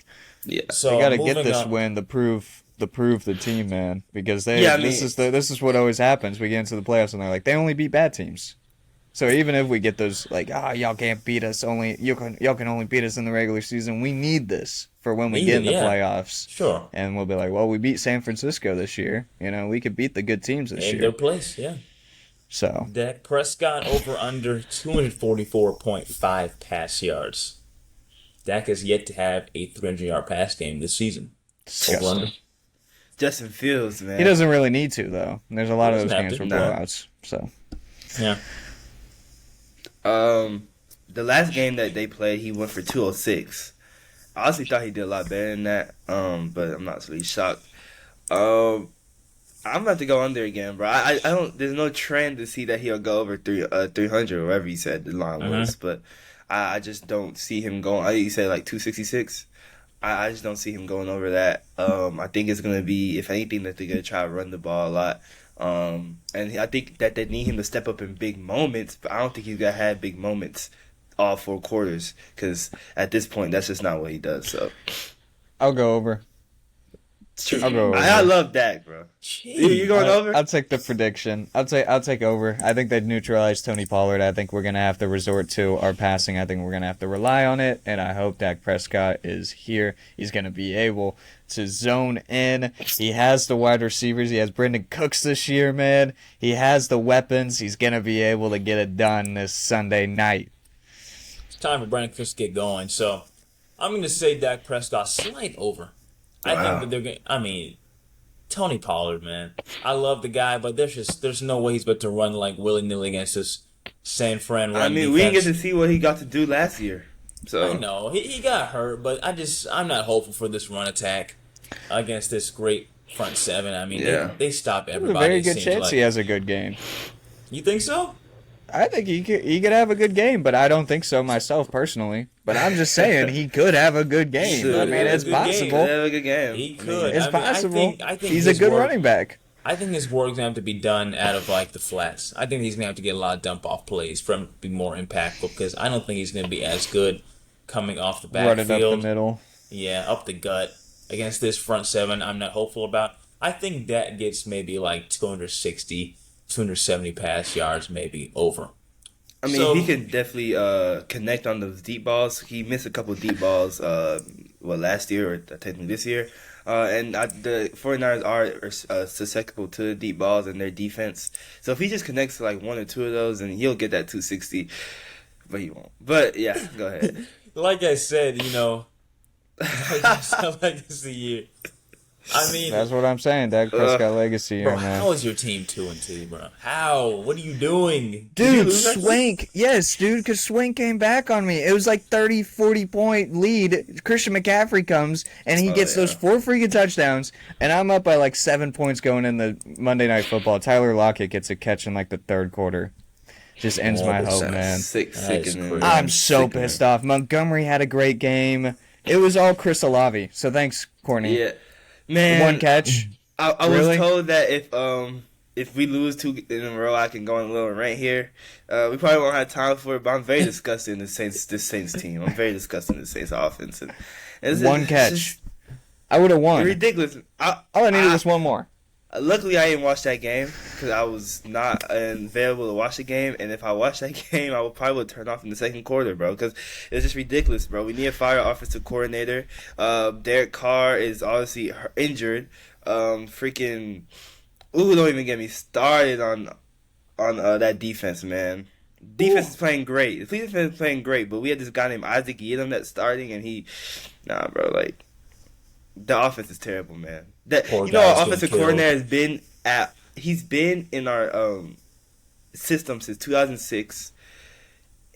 B: Yeah.
A: So
C: They gotta get
A: moving
C: this
A: on-
C: win to prove the team, man. Because
B: Yeah, I
C: this
B: mean-
C: is what always happens. We get into the playoffs and they're like, they only beat bad teams. So even if we get those like, y'all can't beat us, y'all can only beat us in the regular season. We need this for when we get in the
A: Yeah.
C: playoffs.
A: Sure.
C: And we'll be like, well, we beat San Francisco this year. You know, we could beat the good teams this
A: In
C: year.
A: their place, yeah.
C: So
A: Dak Prescott over under 244.5 pass yards. Dak has yet to have a 300-yard pass game this season. Over under.
B: Justin Fields, man.
C: he doesn't really need to though. There's a lot of
A: Doesn't
C: those
A: have
C: games
A: to.
C: for
B: No.
C: blowouts. So
A: Yeah.
B: The last game that they played, he went for 206. I honestly thought he did a lot better than that, but I'm not really shocked. I'm gonna have to go under again, bro. I don't. There's no trend to see that he'll go over 300 or whatever he said the line was, but I just don't see him going. He said like 266. I just don't see him going over that. I think it's gonna be, if anything, that they're gonna try to run the ball a lot. And I think that they need him to step up in big moments, but I don't think he's gonna have big moments all 4 quarters, because at this point, that's just not what he does. So
C: I'll go over.
B: it's true.
C: I'll go over.
B: I love Dak, bro. You going over?
C: I'll take the prediction. I'll take over. I think they'd neutralize Tony Pollard. I think we're gonna have to resort to our passing. I think we're gonna have to rely on it, and I hope Dak Prescott is here. He's gonna be able to zone in. He has the wide receivers. He has Brendan Cooks this year, man. He has the weapons. He's gonna be able to get it done this Sunday night.
A: It's time for Brandon Cooks to get going. So I'm going to say Dak Prescott slight over. I
B: Wow.
A: think that they're going. I mean, Tony Pollard, man. I love the guy, but there's no way he's about to run like willy nilly against this San Fran run
B: I mean,
A: defense.
B: we didn't get to see what he got to do last year. So
A: I know he got hurt, but I'm not hopeful for this run attack against this great front seven. I mean,
B: Yeah.
A: they stop
C: There's
A: everybody.
C: a very
A: it
C: good
A: seems
C: chance
A: like.
C: he has a good game.
A: You think so?
C: I think he could have a good game, but I don't think so myself personally. But I'm just saying he could have a good game.
B: Should
C: I
B: have
C: mean,
A: a
C: it's
A: good game.
B: he
C: possible.
B: have a good game.
A: He could.
C: It's
A: I mean,
C: possible.
A: I think
C: He's a
A: his
C: good
A: work-
C: running back.
A: I think his work's gonna have to be done out of like the flats. I think he's gonna have to get a lot of dump off plays for him to be more impactful because I don't think he's gonna be as good coming off the
C: Running up the
A: backfield.
C: middle.
A: Yeah, up the gut against this front seven. I'm not hopeful about. I think that gets maybe like 260, 270 pass yards, maybe over.
B: I mean,
A: So-
B: he can definitely connect on those deep balls. He missed a couple of deep balls, last year or technically this year. The 49ers are susceptible to the deep balls in their defense. So if he just connects to like one or two of those, then he'll get that 260. But he won't. But yeah, go ahead.
A: Like I said, legacy year. I mean,
C: That's what I'm saying. Dak Prescott legacy
A: bro,
C: here, man.
A: how is your team 2-2, bro? How? What are you doing?
B: Did you
C: Dude,
B: lose that
C: Swank. Yes, dude, because Swank came back on me. It was like 30, 40-point lead. Christian McCaffrey comes, and he gets those 4 freaking touchdowns, and I'm up by like 7 points going in the Monday Night Football. Tyler Lockett gets a catch in like the third quarter. Just ends my
A: that
C: hope,
A: sounds
C: man.
B: Sick,
A: That is
B: sickening.
A: crazy.
C: I'm so
B: Sickening.
C: pissed off. Montgomery had a great game. It was all Chris Olave. So thanks, Courtney.
B: Yeah, man.
C: 1 catch.
B: I
C: Really?
B: was told that if we lose 2 in a row, I can go on a little rant here. We probably won't have time for it, but I'm very disgusted in this Saints team. I'm very disgusted in the Saints offense. And it's
C: 1
B: it's
C: catch.
B: just
C: I would have won.
B: ridiculous.
C: All I needed was 1 more.
B: Luckily, I didn't watch that game because I was not available to watch the game. And if I watched that game, I would probably turn off in the second quarter, bro, because it's just ridiculous, bro. We need to fire an offensive coordinator. Derek Carr is obviously injured. Don't even get me started on that defense, man. Defense is playing great. The defense is playing great, but we had this guy named Isaac Edom that's starting, and bro, like, the offense is terrible, man.
A: Poor
B: Our
A: guy's
B: offensive
A: getting
B: coordinator he's been in our system since 2006,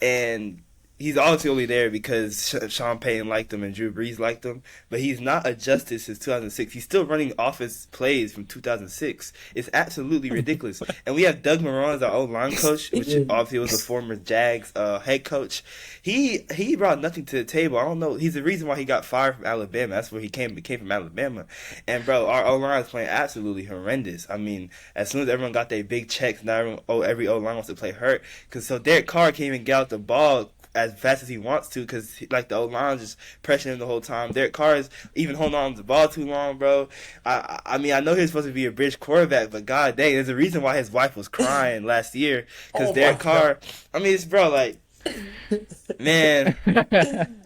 B: and he's obviously only there because Sean Payton liked him and Drew Brees liked him, but he's not adjusted since 2006. He's still running offense plays from 2006. It's absolutely ridiculous. And we have Doug Marrone as our old line coach, which obviously was a former Jags head coach. He brought nothing to the table. I don't know. He's the reason why he got fired from Alabama. That's where he came from Alabama. And, bro, our O-line is playing absolutely horrendous. I mean, as soon as everyone got their big checks, now every O-line wants to play hurt. So Derek Carr can't even get out the ball as fast as he wants to because the O-line just pressuring him the whole time. Derek Carr is even holding on to the ball too long, bro. I mean, I know he was supposed to be a bridge quarterback, but god dang, there's a reason why his wife was crying last year because Derek Carr. I mean, man,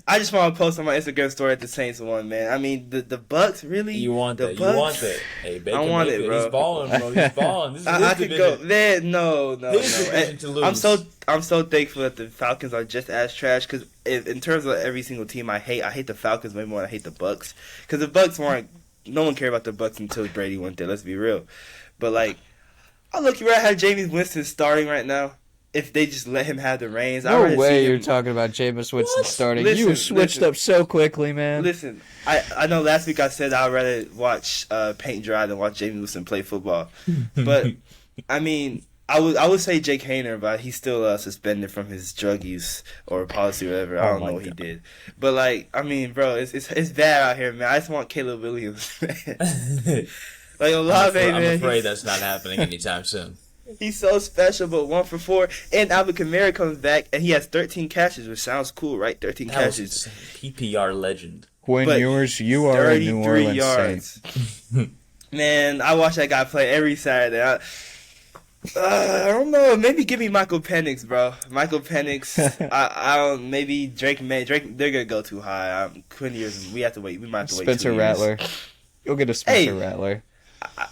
B: I just want to post on my Instagram story at the Saints won, man. I mean, the Bucks really.
A: You want
B: the
A: that?
B: Bucks,
A: You want that? Hey, Baker
B: I want it,
A: Mayfield,
B: bro.
A: He's balling, bro. He's balling. This is his
B: I could
A: division.
B: go, man. No.
A: His division to lose.
B: I'm so thankful that the Falcons are just as trash because in terms of every single team I hate the Falcons way more than I hate the Bucks because the Bucks weren't. No one cared about the Bucks until Brady went there. Let's be real. But like, I look right how Jameis Winston starting right now. If they just let him have the reins,
C: No way you're talking about Jameis Winston starting. You switched up so quickly, man.
B: Listen, I know last week I said I'd rather watch paint dry than watch Jameis Winston play football. But, I mean, I would say Jake Hayner, but he's still suspended from his drug use or policy or whatever. I don't know what he did. But, like, I mean, bro, it's bad out here, man. I just want Caleb Williams, man. Like, Olave, man.
A: I'm afraid that's not happening anytime soon.
B: He's so special, but 1 for 4. And Alvin Kamara comes back, and he has 13 catches, which sounds cool, right? 13
A: That
B: catches.
A: was PPR legend.
C: Quinn
B: But
C: Ewers, you are a New
B: 33
C: Orleans
B: yards.
C: Saint.
B: Man, I watch that guy play every Saturday. I don't know. Maybe give me Michael Penix, bro. Michael Penix. I don't. Maybe Drake May. Drake. They're gonna go too high. 20 years. We have to wait. We might have to wait.
C: Spencer
B: 2 years.
C: Rattler. You'll get a Spencer
B: Hey.
C: Rattler.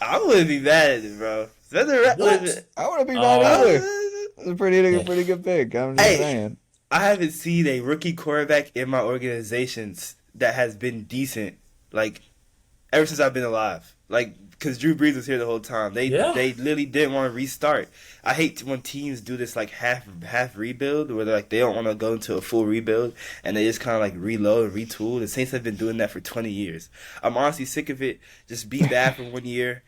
B: I wouldn't be mad at it, bro. Spencer Rattler.
A: What?
C: I want to be
A: Oh.
C: mad either. It's a pretty good pick. I'm just
B: Hey.
C: saying.
B: I haven't seen a rookie quarterback in my organizations that has been decent, like, ever since I've been alive. Like, because Drew Brees was here the whole time. They literally didn't want to restart. I hate when teams do this, like, half rebuild, where they're like, they don't want to go into a full rebuild, and they just kind of, like, reload and retool. The Saints have been doing that for 20 years. I'm honestly sick of it. Just be bad for 1 year.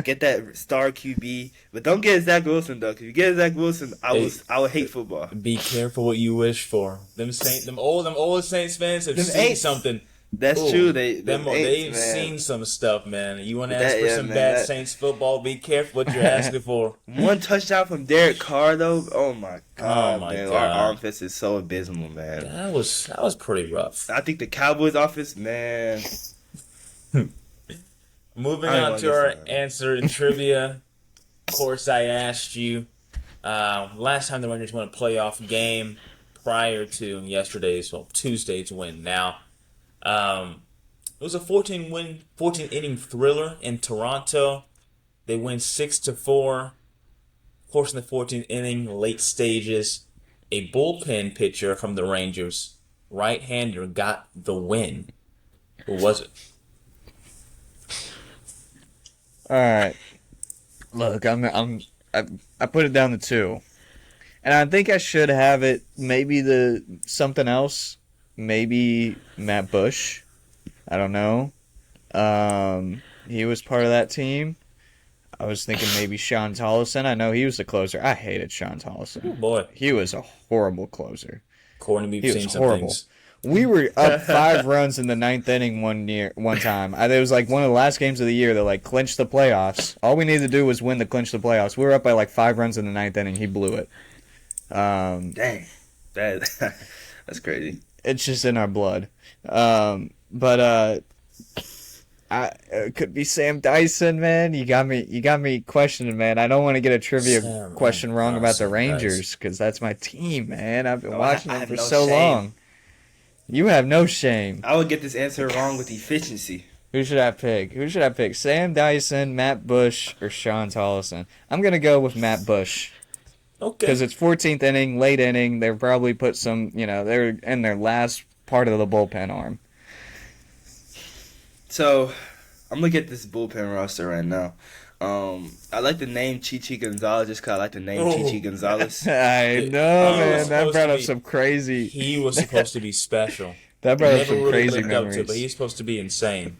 B: Get that star QB, but don't get Zach Wilson though. If you get Zach Wilson, I would hate football.
A: Be careful what you wish for. Them old Saints fans have
B: Them
A: seen
B: ain't-
A: something.
B: That's
A: Ooh,
B: true. They've
A: they've
B: man.
A: seen some stuff, man. You want to ask for
B: Yeah,
A: some
B: man,
A: bad Saints football? Be careful what you're asking for.
B: One touchdown from Derek Carr, though. Oh my
A: Oh
B: God,
A: my
B: man! Our
A: God,
B: offense is so abysmal, man.
A: that was pretty rough.
B: I think the Cowboys' offense, man.
A: Moving
B: I ain't
A: on
B: gonna
A: to
B: get
A: our
B: started.
A: answer in trivia. Of course, I asked you last time the Rangers won a playoff game prior to Tuesday's win. Now, it was a 14 inning thriller in Toronto. They win 6-4. Of course, in the 14th inning, late stages, a bullpen pitcher from the Rangers, right-hander, got the win. Who was it?
C: All right. Look, I put it down to 2, and I think I should have it. Maybe something else. Maybe Matt Bush. I don't know. He was part of that team. I was thinking maybe Sean Tollison. I know he was the closer. I hated Sean Tollison.
A: Oh boy,
C: He was a horrible closer.
A: Courtney, we've
C: He
A: seen
C: was
A: some
C: horrible.
A: things.
C: We were up 5 runs in the 9th inning one time. It was like one of the last games of the year that like clinched the playoffs. All we needed to do was win to clinch the playoffs. We were up by like 5 runs in the 9th inning. He blew it.
B: Dang, that's crazy.
C: It's just in our blood. It could be Sam Dyson, man. You got me questioning, man. I don't want to get a trivia question wrong about the
A: Sam
C: Rangers because that's my team, man. I've been watching
B: I
C: them
B: have
C: for
B: no
C: so
B: shame.
C: long. You have no shame.
B: I would get this answer wrong with efficiency.
C: Who should I pick? Sam Dyson, Matt Bush, or Sean Tollison? I'm gonna go with Matt Bush
A: Okay.
C: because it's 14th inning, late inning. They've probably put some, they're in their last part of the bullpen arm.
B: So, I'm gonna get this bullpen roster right now. I like the name Chichi Gonzalez just because I like the name Chichi Gonzalez.
C: I know,
A: He
C: man.
A: was
C: That
A: supposed
C: brought
A: to
C: up
A: be-
C: some crazy.
A: He was supposed to be special.
C: That brought up
A: Never
C: some
A: really
C: crazy
A: lived up to it,
C: memories.
A: but he's supposed to be insane.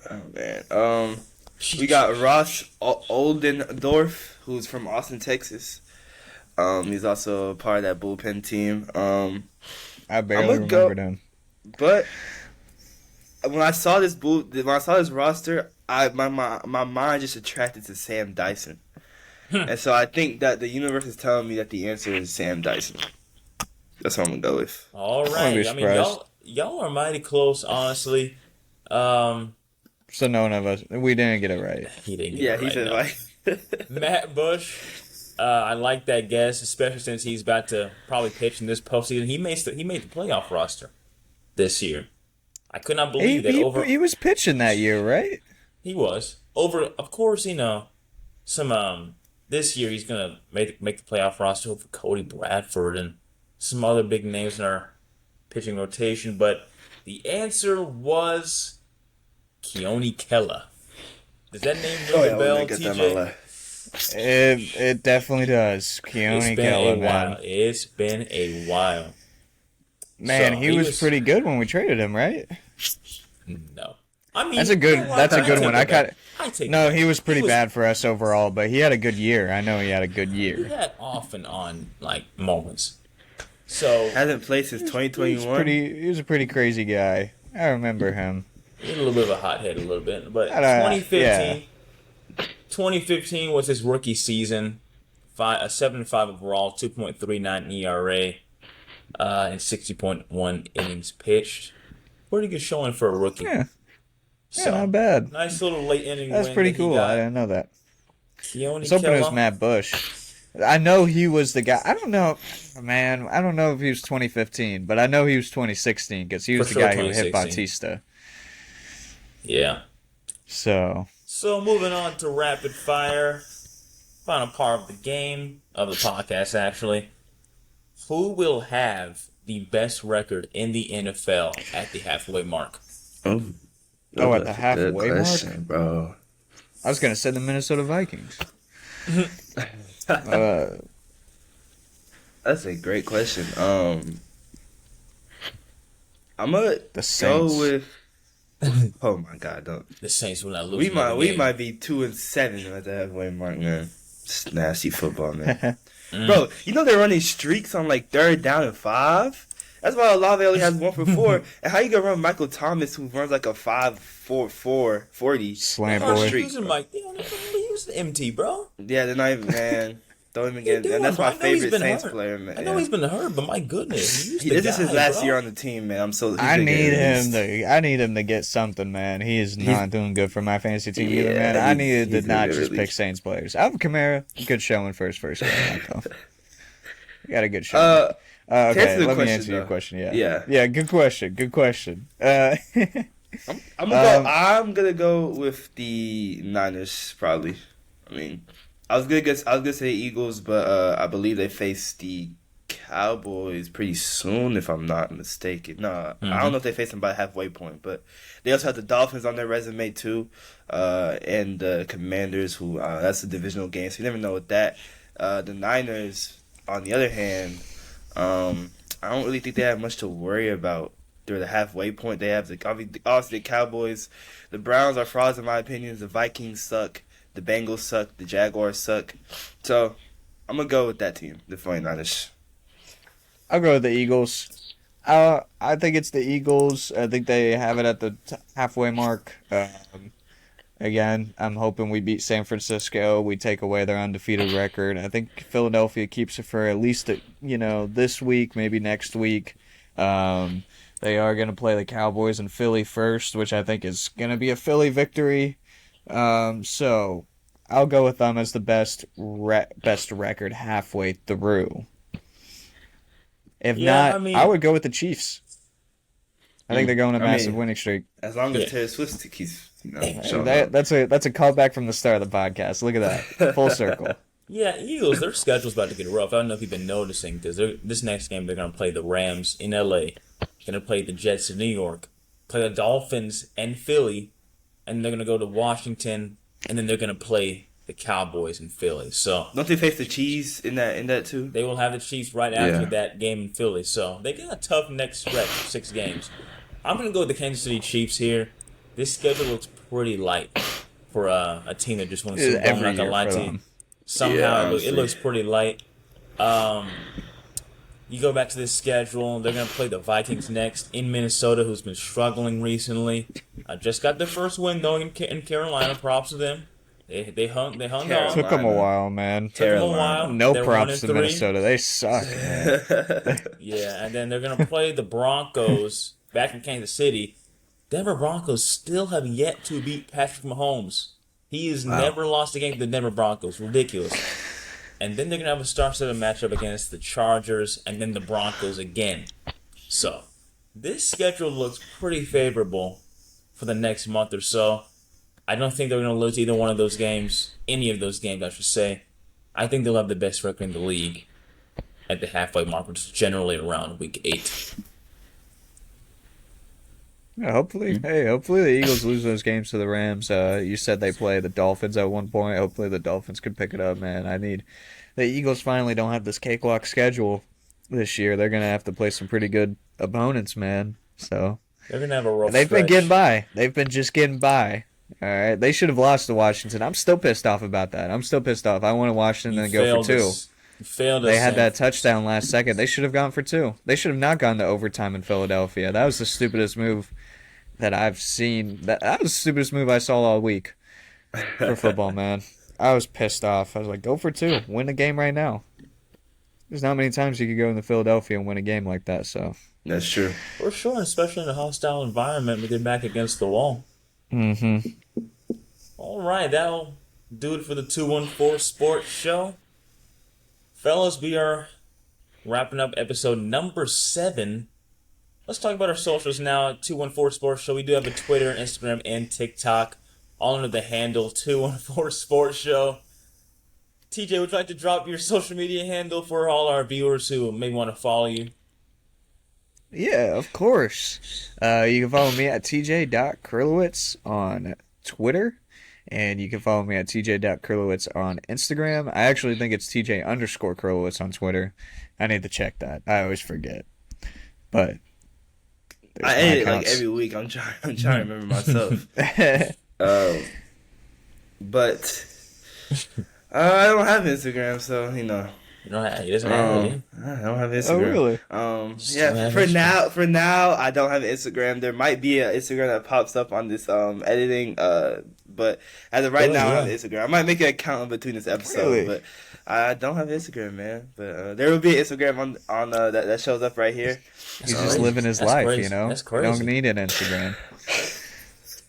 B: Oh man. We got Ross Oldendorf, who's from Austin, Texas. He's also a part of that bullpen team.
C: I barely
B: I'ma go-
C: remembered him.
B: But when I saw this roster, my mind just attracted to Sam Dyson, and so I think that the universe is telling me that the answer is Sam Dyson. That's what I'm gonna go with.
A: All
C: wouldn't
A: right.
C: be
A: I mean,
C: surprised.
A: y'all are mighty close, honestly.
C: So none of us, we didn't get it right.
A: He didn't get
B: Yeah,
A: it
B: he
A: right,
B: said
A: no.
B: like.
A: Matt Bush. I like that guess, especially since he's about to probably pitch in this postseason. He made the playoff roster this year. I could not believe that
C: He was pitching that year, right?
A: he was over. Of course, some this year he's gonna make the playoff roster over Cody Bradford and some other big names in our pitching rotation. But the answer was Keone Kela. Does that name ring a bell, TJ?
C: It definitely does. Keone Keller, man.
A: It's been a while.
C: Man,
A: So,
C: he was pretty good when we traded him, right?
A: No. I mean,
C: That's a good one. I got No, he was pretty bad for us overall, but he had a good year. I know he had a good
A: He
C: year.
A: had off and on moments. So
B: Hasn't played since 2021.
C: He was a pretty crazy guy. I remember him.
A: he had a little bit of a hothead, a little bit. But
C: I don't-
A: 2015, 2015 was his rookie season. A 7.5 overall, 2.39 ERA, and 60.1 innings pitched. Pretty good showing for a rookie.
C: Yeah,
A: So,
C: not bad.
A: nice little late inning
C: That's
A: win
C: pretty
A: that he
C: cool.
A: got.
C: I didn't know that.
A: Keone
C: I was hoping it was
A: Kela.
C: Matt Bush. I know he was the guy. I don't know, man. I don't know if he was 2015, but I know he was 2016 because he was
A: For
C: the
A: sure
C: guy who hit
A: 2016.
C: Bautista.
A: Yeah.
C: So,
A: So moving on to rapid fire, final part of the game, of the podcast actually. Who will have the best record in the NFL at the halfway mark?
C: at the
B: that's a
C: halfway
B: good
C: mark?
B: question, bro.
C: I was gonna say the Minnesota Vikings.
B: That's a great question. I'm gonna
C: The
B: go
C: Saints.
B: with. Oh my God! Don't.
A: The Saints will not lose.
B: We
A: another
B: might
A: game.
B: be 2-7 at the halfway mark, man. It's nasty football, man. Bro, you know they're running streaks on like 3rd down and 5. That's why Olave only has 1 for 4. And how you gonna run Michael Thomas, who runs like a 5.44 40
C: Slant
A: They're
C: boy.
A: not using Mike. They don't use the MT, bro.
B: Yeah, they're not even, man. Don't even
A: What you
B: get.
A: doing,
B: And that's
A: bro?
B: my
A: I know he's
B: favorite
A: been
B: Saints
A: hurt.
B: player, man.
A: I know he's been hurt, but my goodness, he used the
B: This is his
A: guy,
B: last
A: bro.
B: year on the team, man. I'm so.
C: I need him to get something, man. He is not doing good for my fantasy team either, man. I needed to not just pick Saints players. Alvin Kamara, good showing for his first game. You got a good show. Okay, let me answer your question. Yeah, good question.
B: I'm gonna go with the Niners probably. I mean, I was gonna say Eagles, but I believe they face the Cowboys pretty soon, if I'm not mistaken. No, I don't know if they face them by halfway point, but they also have the Dolphins on their resume too, and the Commanders, who that's a divisional game, so you never know with that. The Niners, on the other hand, I don't really think they have much to worry about. They're the halfway point. They have obviously the Cowboys. The Browns are frauds in my opinion. The Vikings suck. The Bengals suck. The Jaguars suck. So I'm going to go with that team, the 49ers.
C: I'll go with the Eagles. I think it's the Eagles. I think they have it at the halfway mark. Again, I'm hoping we beat San Francisco. We take away their undefeated record. I think Philadelphia keeps it for at least, this week, maybe next week. They are going to play the Cowboys and Philly first, which I think is going to be a Philly victory. So I'll go with them as the best record halfway through. If not, I would go with the Chiefs. I think they're going a massive winning streak.
B: As long as Taylor Swift keeps,
C: that's a callback from the start of the podcast. Look at that, full circle.
A: Yeah, Eagles, their schedule's about to get rough. I don't know if you've been noticing, because this next game they're going to play the Rams in L.A., going to play the Jets in New York, play the Dolphins and Philly, and they're going to go to Washington, and then they're going to play the Cowboys in Philly. So
B: don't they face the Chiefs in that too?
A: They will have the Chiefs right after that game in Philly. So they got a tough next stretch of 6 games. I'm going to go with the Kansas City Chiefs here. This schedule looks pretty light for a team that just won the Super Bowl. I'm not going to lie to you. Somehow it looks pretty light. You go back to this schedule, they're going to play the Vikings next in Minnesota, who's been struggling recently. Just got their first win, though, in Carolina. Props to them. They hung on.
C: Took them a while, man.
A: Took them a while.
C: No props to Minnesota. They suck, man.
A: Yeah, and then they're going to play the Broncos back in Kansas City. Denver Broncos still have yet to beat Patrick Mahomes. He has never lost a game to the Denver Broncos. Ridiculous. And then they're going to have a star-studded matchup against the Chargers and then the Broncos again. So, this schedule looks pretty favorable for the next month or so. I don't think they're going to lose either one of those games. Any of those games, I should say. I think they'll have the best record in the league at the halfway mark, which is generally around week 8.
C: Yeah, hopefully the Eagles lose those games to the Rams. You said they play the Dolphins at one point. Hopefully the Dolphins could pick it up, man. The Eagles finally don't have this cakewalk schedule this year. They're gonna have to play some pretty good opponents, man. So
A: they're gonna have a rough
C: They've
A: stretch.
C: been getting by. They've been just getting by. All right, they should have lost to Washington. I'm still pissed off about that. I wanted Washington to go for 2. They had that touchdown last second. They should have gone for 2. They should have not gone to overtime in Philadelphia. That was the stupidest move that I've seen. That was the stupidest move I saw all week for football, man. I was pissed off. I was like, go for 2. Win the game right now. There's not many times you could go into Philadelphia and win a game like that. So
B: that's true.
A: For sure, especially in a hostile environment with your back against the wall.
C: Mm-hmm.
A: All right, that'll do it for the 214 Sports Show. Fellas, we are wrapping up episode number 7. Let's talk about our socials now at 214 Sports Show. We do have a Twitter, Instagram, and TikTok, all under the handle 214 Sports Show. TJ, would you like to drop your social media handle for all our viewers who may want to follow you?
C: Yeah, of course. You can follow me at tj.krylowitz on Twitter, and you can follow me at tj.krylowitz on Instagram. I actually think it's tj_Krylowitz on Twitter. I need to check that. I always forget. But
B: I edit like every week. I'm trying to remember myself. But I don't have Instagram, so
A: You know, he doesn't have it.
B: I don't have Instagram.
C: Oh, really?
A: Still
B: Yeah.
A: have
B: For
A: Instagram.
B: now, I don't have Instagram. There might be an Instagram that pops up on this editing. But as of right
A: Oh,
B: now, I don't
A: yeah.
B: have Instagram. I might make an account in between this episode,
C: Really?
B: but I don't have Instagram, man. But there will be an Instagram on that shows up right here.
C: He's
A: That's
C: just
A: crazy.
C: living his
A: That's
C: life,
A: crazy.
C: you know?
A: That's
C: You don't
A: crazy.
C: need an Instagram.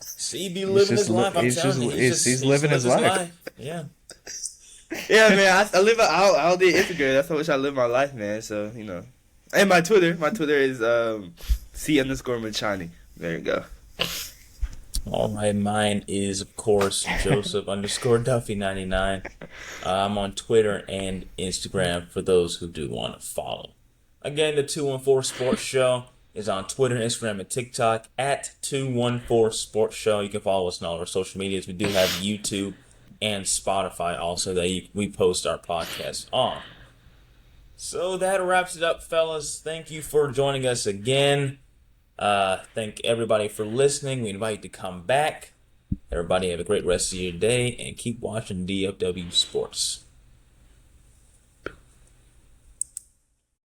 A: See, be living his life. I'm telling you,
C: he's living his life.
A: Yeah.
B: Yeah, man. I live I do Instagram. That's how much I live my life, man. So and my Twitter. My Twitter is C_Machani. There you go.
A: All right, mine is of course Joseph_Duffy99. I'm on Twitter and Instagram for those who do want to follow. Again, the 214 Sports Show is on Twitter, Instagram, and TikTok at 214 Sports Show. You can follow us on all our social medias. We do have YouTube and Spotify also that we post our podcast on. So that wraps it up, fellas. Thank you for joining us again. Thank everybody for listening. We invite you to come back. Everybody have a great rest of your day and keep watching DFW Sports.